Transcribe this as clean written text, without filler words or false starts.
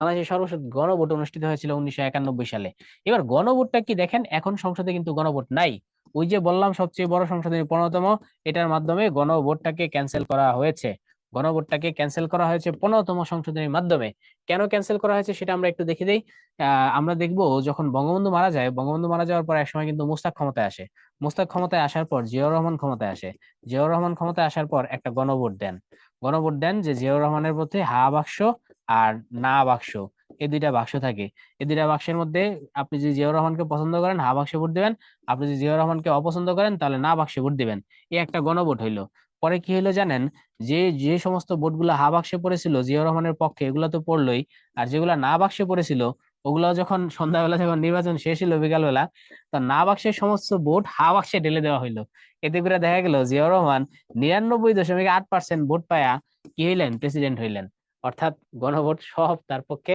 বাংলাদেশের সর্বশেষ গণভোট অনুষ্ঠিত হয়েছিল 1991 সালে। এবার গণভোটটা কি দেখেন, এখন সংসদে কিন্তু গণভোট নাই। ওই যে বললাম সবচেয়ে বড় সংশোধনী 15তম, এটার মাধ্যমে গণভোটটাকে ক্যান্সেল করা হয়েছে। গণভোটটাকে ক্যান্সেল করা হয়েছে 15তম সংশোধনীর মাধ্যমে। কেন ক্যান্সেল করা হয়েছে সেটা আমরা একটু দেখে দেই। আমরা দেখবো যখন বঙ্গবন্ধু মারা যায়, বঙ্গবন্ধু মারা যাওয়ার পর একসময় কিন্তু মুস্তাক ক্ষমতায় আসে। মুস্তাক ক্ষমতায় আসার পর জিয়াউর রহমান ক্ষমতায় আসে। জিয়াউর রহমান ক্ষমতায় আসার পর একটা গণভোট দেন। গণভোট দেন যে জিয়াউর রহমানের মধ্যে হা বাক্স আর না বাক্স, এই দুইটা বাক্স থাকে। এই দুইটা বাক্সের মধ্যে আপনি যদি জিয়াউর রহমানকে পছন্দ করেন হা বাক্সে ভোট দিবেন, আপনি যদি জিয়াউর রহমানকে অপছন্দ করেন তাহলে না বাক্সে ভোট দিবেন। এই একটা গণভোট হইলো। পরে কি হইলো জানেন, যে যে সমস্ত ভোটগুলো হা বাক্সে পড়েছিল জিয়াউর রহমানের পক্ষে এগুলো তো পড়লোই, আর যেগুলা না বাক্সে পড়েছিল ওগুলো যখন সন্ধ্যাবেলা যখন নির্বাচন শেষ হলো বিকালবেলা, তো না বাক্সের সমস্ত ভোট হা বাক্সে ঢেলে দেওয়া হইলো। এতে করে দেখা গেল জিয়াউর রহমান 99.8% ভোট পায়া কি হইলেন, প্রেসিডেন্ট হইলেন। অর্থাৎ গণভোট সব তার পক্ষে।